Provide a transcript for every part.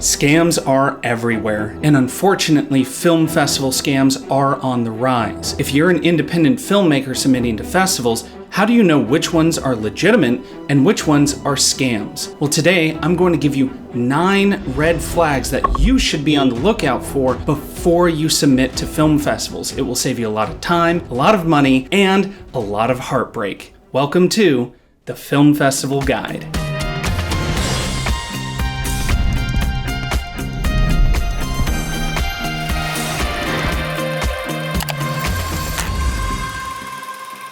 Scams are everywhere, and unfortunately, film festival scams are on the rise. If you're an independent filmmaker submitting to festivals, how do you know which ones are legitimate and which ones are scams? Well, today I'm going to give you 9 red flags that you should be on the lookout for before you submit to film festivals. It will save you a lot of time, a lot of money, and a lot of heartbreak. Welcome to the Film Festival Guide.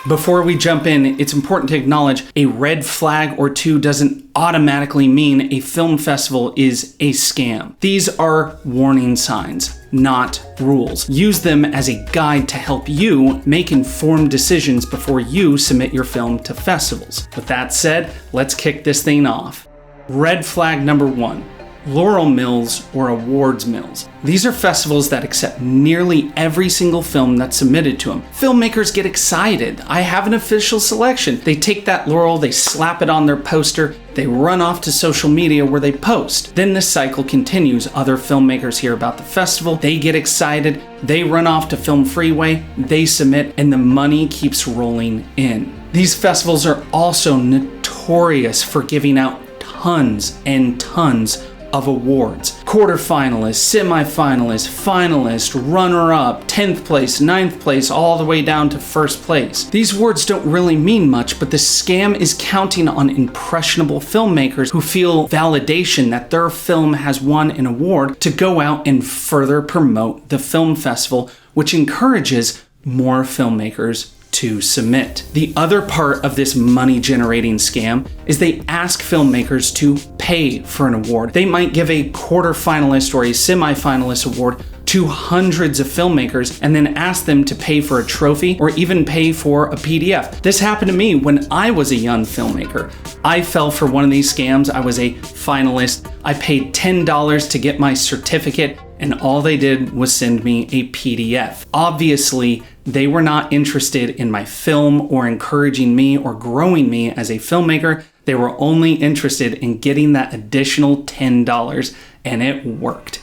Before we jump in, it's important to acknowledge a red flag or two doesn't automatically mean a film festival is a scam. These are warning signs, not rules. Use them as a guide to help you make informed decisions before you submit your film to festivals. With that said, let's kick this thing off. Red flag number 1. Laurel mills or awards mills. These are festivals that accept nearly every single film that's submitted to them. Filmmakers get excited. I have an official selection. They take that laurel, they slap it on their poster, they run off to social media where they post. Then this cycle continues. Other filmmakers hear about the festival, they get excited, they run off to Film Freeway, they submit, and the money keeps rolling in. These festivals are also notorious for giving out tons and tons of awards. Quarterfinalists, semifinalists, finalists, runner-up, 10th place, 9th place, all the way down to first place. These awards don't really mean much, but the scam is counting on impressionable filmmakers who feel validation that their film has won an award to go out and further promote the film festival, which encourages more filmmakers to submit. The other part of this money-generating scam is they ask filmmakers to pay for an award. They might give a quarterfinalist or a semifinalist award to hundreds of filmmakers and then ask them to pay for a trophy or even pay for a PDF. This happened to me when I was a young filmmaker. I fell for one of these scams. I was a finalist. I paid $10 to get my certificate, and all they did was send me a PDF. Obviously, they were not interested in my film or encouraging me or growing me as a filmmaker. They were only interested in getting that additional $10, and it worked.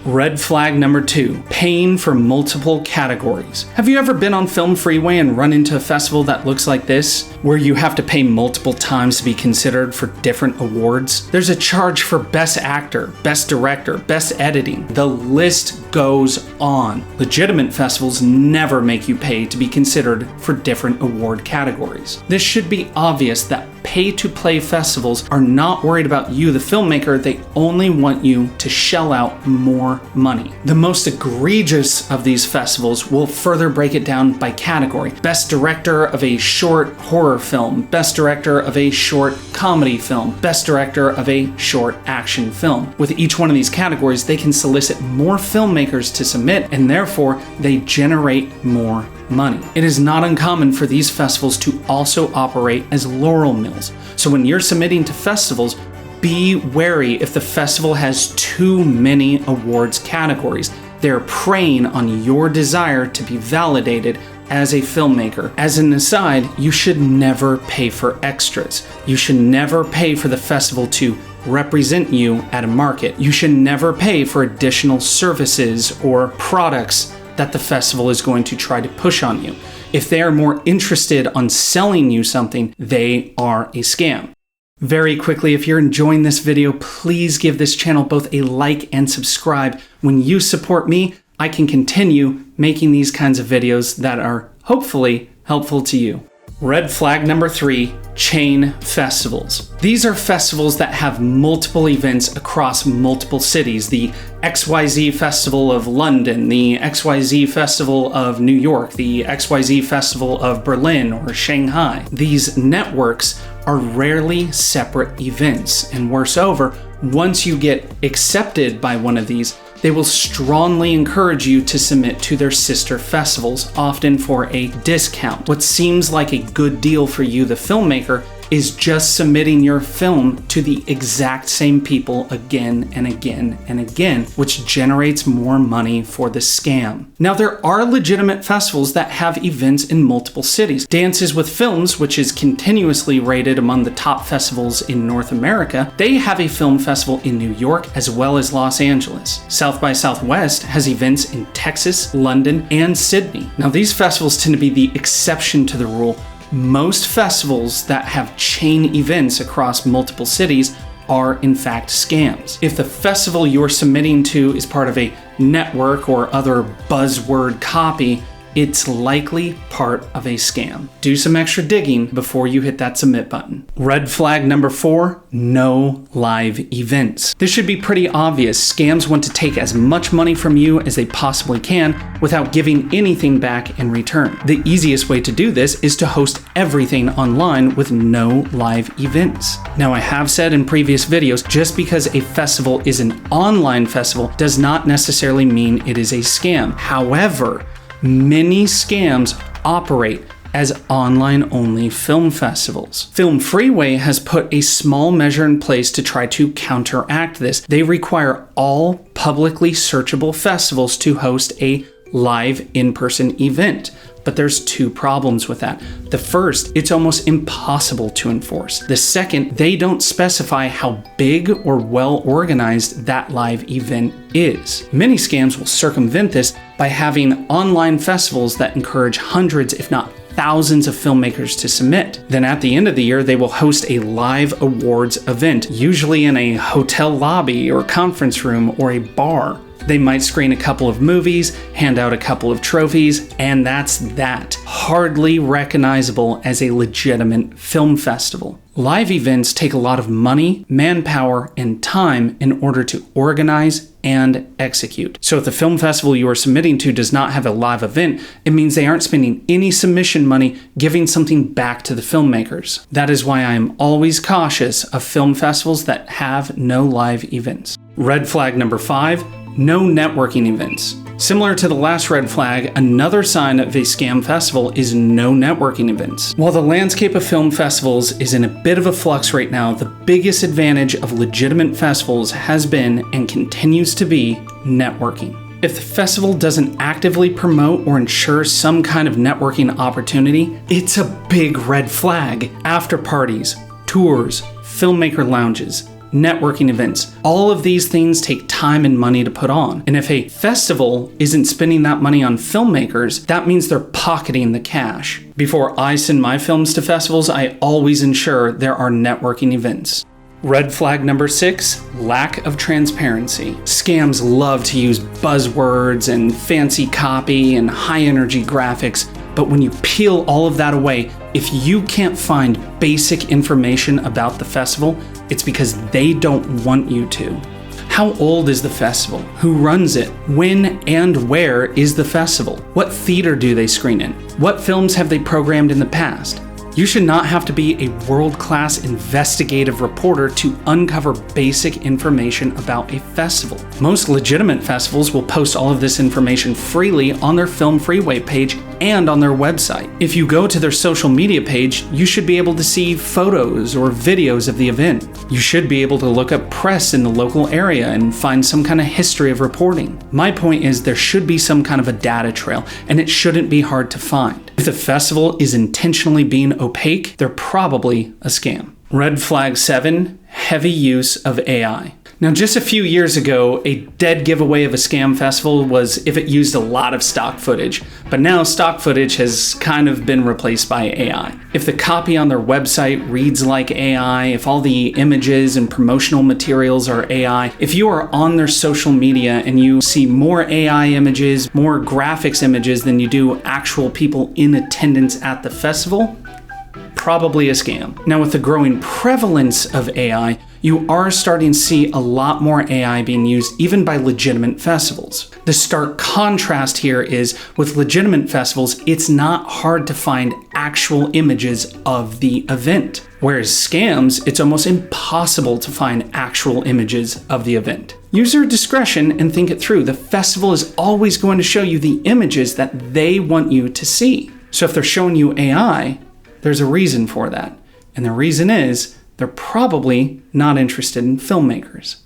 Red flag number 2, paying for multiple categories. Have you ever been on Film Freeway and run into a festival that looks like this, where you have to pay multiple times to be considered for different awards? There's a charge for Best Actor, Best Director, Best Editing. The list goes on. Legitimate festivals never make you pay to be considered for different award categories. This should be obvious that pay-to-play festivals are not worried about you, the filmmaker. They only want you to shell out more money. The most egregious of these festivals will further break it down by category. Best Director of a short horror film, Best Director of a short comedy film, Best Director of a short action film. With each one of these categories, they can solicit more filmmakers to submit, and therefore they generate more money. It is not uncommon for these festivals to also operate as laurel mills. So when you're submitting to festivals, be wary if the festival has too many awards categories. They're preying on your desire to be validated as a filmmaker. As an aside, you should never pay for extras. You should never pay for the festival to represent you at a market. You should never pay for additional services or products that the festival is going to try to push on you. If they are more interested on selling you something, they are a scam. Very quickly, if you're enjoying this video, please give this channel both a like and subscribe. When you support me, I can continue making these kinds of videos that are hopefully helpful to you. Red flag number 3, chain festivals. These are festivals that have multiple events across multiple cities. The XYZ Festival of London, the XYZ Festival of New York, the XYZ Festival of Berlin or Shanghai. These networks are rarely separate events, and worse over, once you get accepted by one of these, they will strongly encourage you to submit to their sister festivals, often for a discount. What seems like a good deal for you, the filmmaker, is just submitting your film to the exact same people again and again and again, which generates more money for the scam. Now, there are legitimate festivals that have events in multiple cities. Dances with Films, which is continuously rated among the top festivals in North America, they have a film festival in New York as well as Los Angeles. South by Southwest has events in Texas, London, and Sydney. Now, these festivals tend to be the exception to the rule. Most festivals that have chain events across multiple cities are in fact scams. If the festival you're submitting to is part of a network or other buzzword copy, it's likely part of a scam. Do some extra digging before you hit that submit button. Red flag number 4, no live events. This should be pretty obvious. Scams want to take as much money from you as they possibly can without giving anything back in return. The easiest way to do this is to host everything online with no live events. Now, I have said in previous videos, just because a festival is an online festival does not necessarily mean it is a scam. However, many scams operate as online-only film festivals. Film Freeway has put a small measure in place to try to counteract this. They require all publicly searchable festivals to host a live in-person event. But there's 2 problems with that. The first, it's almost impossible to enforce. The second, they don't specify how big or well organized that live event is. Many scams will circumvent this by having online festivals that encourage hundreds, if not thousands of filmmakers to submit. Then at the end of the year, they will host a live awards event, usually in a hotel lobby or conference room or a bar. They might screen a couple of movies, hand out a couple of trophies, and that's that. Hardly recognizable as a legitimate film festival. Live events take a lot of money, manpower, and time in order to organize and execute. So if the film festival you are submitting to does not have a live event, it means they aren't spending any submission money giving something back to the filmmakers. That is why I am always cautious of film festivals that have no live events. Red flag number 5, no networking events. Similar to the last red flag, another sign of a scam festival is no networking events. While the landscape of film festivals is in a bit of a flux right now, the biggest advantage of legitimate festivals has been and continues to be networking. If the festival doesn't actively promote or ensure some kind of networking opportunity, it's a big red flag. After parties, tours, filmmaker lounges, networking events. All of these things take time and money to put on. And if a festival isn't spending that money on filmmakers, that means they're pocketing the cash. Before I send my films to festivals, I always ensure there are networking events. Red flag number 6, lack of transparency. Scams love to use buzzwords and fancy copy and high energy graphics, but when you peel all of that away, if you can't find basic information about the festival, it's because they don't want you to. How old is the festival? Who runs it? When and where is the festival? What theater do they screen in? What films have they programmed in the past? You should not have to be a world-class investigative reporter to uncover basic information about a festival. Most legitimate festivals will post all of this information freely on their Film Freeway page and on their website. If you go to their social media page, you should be able to see photos or videos of the event. You should be able to look up press in the local area and find some kind of history of reporting. My point is there should be some kind of a data trail, and it shouldn't be hard to find. If the festival is intentionally being opaque, they're probably a scam. Red flag 7, heavy use of AI. Now, just a few years ago, a dead giveaway of a scam festival was if it used a lot of stock footage, but now stock footage has kind of been replaced by AI. If the copy on their website reads like AI, if all the images and promotional materials are AI, if you are on their social media and you see more AI images, more graphics images than you do actual people in attendance at the festival, probably a scam. Now, with the growing prevalence of AI, you are starting to see a lot more AI being used even by legitimate festivals. The stark contrast here is with legitimate festivals, it's not hard to find actual images of the event. Whereas scams, it's almost impossible to find actual images of the event. Use your discretion and think it through. The festival is always going to show you the images that they want you to see. So if they're showing you AI, there's a reason for that. And the reason is they're probably not interested in filmmakers.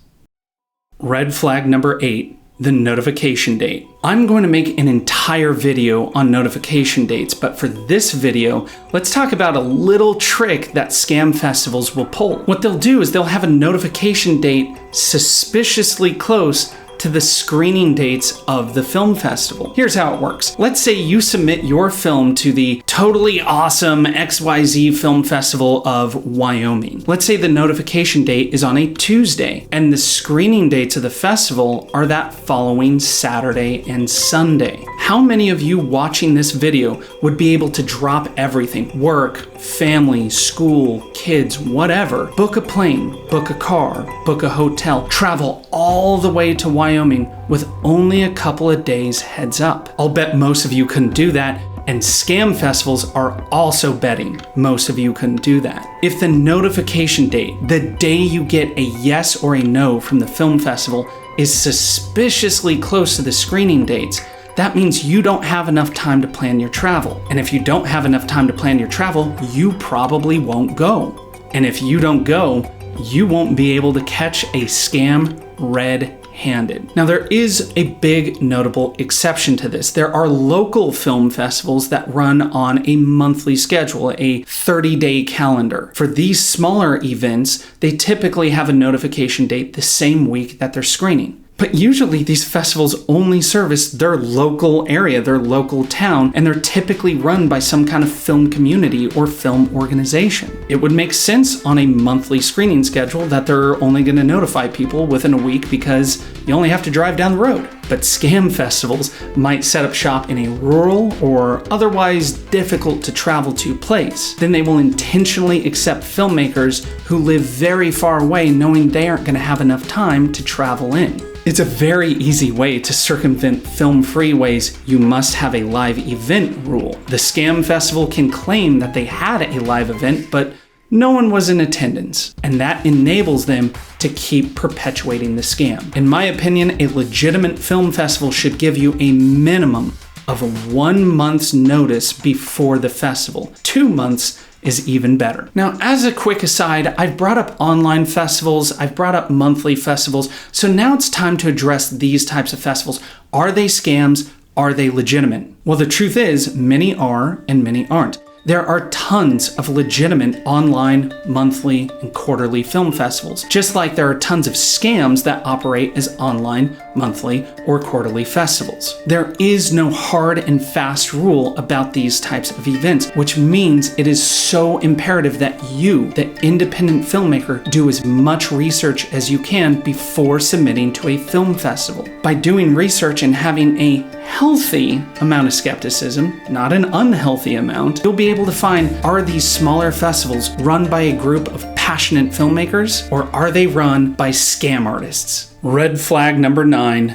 Red flag number 8, the notification date. I'm going to make an entire video on notification dates, but for this video, let's talk about a little trick that scam festivals will pull. What they'll do is they'll have a notification date suspiciously close to the screening dates of the film festival. Here's how it works. Let's say you submit your film to the totally awesome XYZ Film Festival of Wyoming. Let's say the notification date is on a Tuesday, and the screening dates of the festival are that following Saturday and Sunday. How many of you watching this video would be able to drop everything, work, family, school, kids, whatever, book a plane, book a car, book a hotel, travel all the way to Wyoming with only a couple of days heads up? I'll bet most of you couldn't do that, and scam festivals are also betting most of you couldn't do that. If the notification date, the day you get a yes or a no from the film festival, is suspiciously close to the screening dates, that means you don't have enough time to plan your travel. And if you don't have enough time to plan your travel, you probably won't go. And if you don't go, you won't be able to catch a scam red-handed. Now, there is a big notable exception to this. There are local film festivals that run on a monthly schedule, a 30-day calendar. For these smaller events, they typically have a notification date the same week that they're screening. But usually these festivals only service their local area, their local town, and they're typically run by some kind of film community or film organization. It would make sense on a monthly screening schedule that they're only going to notify people within a week because you only have to drive down the road. But scam festivals might set up shop in a rural or otherwise difficult to travel to place. Then they will intentionally accept filmmakers who live very far away, knowing they aren't going to have enough time to travel in. It's a very easy way to circumvent film freeways "you must have a live event" rule. The scam festival can claim that they had a live event, but no one was in attendance, and that enables them to keep perpetuating the scam. In my opinion, a legitimate film festival should give you a minimum of 1 month's notice before the festival. 2 months is even better. Now, as a quick aside, I've brought up online festivals, I've brought up monthly festivals, so now it's time to address these types of festivals. Are they scams? Are they legitimate? Well, the truth is, many are and many aren't. There are tons of legitimate online, monthly, and quarterly film festivals, just like there are tons of scams that operate as online, monthly, or quarterly festivals. There is no hard and fast rule about these types of events, which means it is so imperative that you, the independent filmmaker, do as much research as you can before submitting to a film festival. By doing research and having a healthy amount of skepticism, not an unhealthy amount, you'll be able to find, are these smaller festivals run by a group of passionate filmmakers, or are they run by scam artists? Red flag number 9,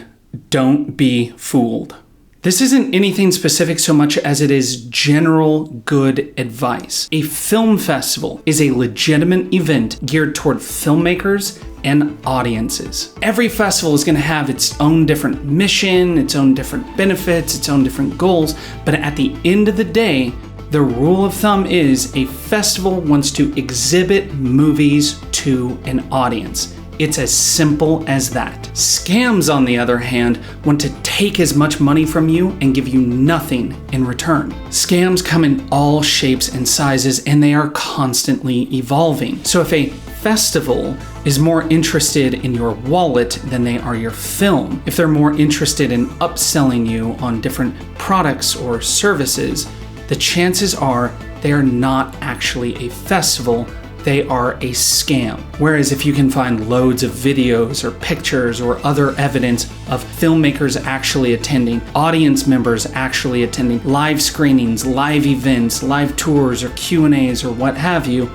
don't be fooled. This isn't anything specific so much as it is general good advice. A film festival is a legitimate event geared toward filmmakers and audiences. Every festival is going to have its own different mission, its own different benefits, its own different goals, but at the end of the day, the rule of thumb is a festival wants to exhibit movies to an audience. It's as simple as that. Scams, on the other hand, want to take as much money from you and give you nothing in return. Scams come in all shapes and sizes, and they are constantly evolving. So if a festival is more interested in your wallet than they are your film, if they're more interested in upselling you on different products or services, the chances are they are not actually a festival, they are a scam. Whereas if you can find loads of videos or pictures or other evidence of filmmakers actually attending, audience members actually attending, live screenings, live events, live tours or Q&As or what have you,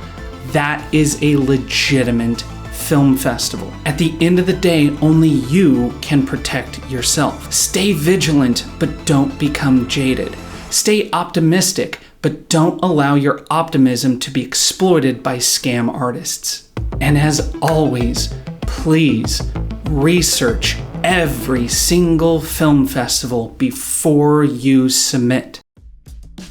that is a legitimate film festival. At the end of the day, only you can protect yourself. Stay vigilant, but don't become jaded. Stay optimistic, but don't allow your optimism to be exploited by scam artists. And as always, please research every single film festival before you submit.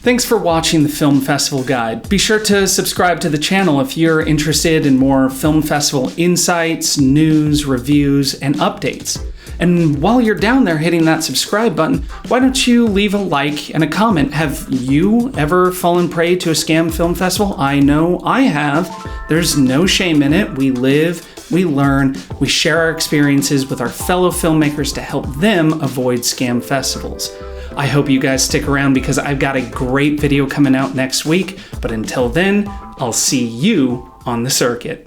Thanks for watching the Film Festival Guide. Be sure to subscribe to the channel if you're interested in more film festival insights, news, reviews, and updates. And while you're down there hitting that subscribe button, why don't you leave a like and a comment? Have you ever fallen prey to a scam film festival? I know I have. There's no shame in it. We live, we learn, we share our experiences with our fellow filmmakers to help them avoid scam festivals. I hope you guys stick around because I've got a great video coming out next week. But until then, I'll see you on the circuit.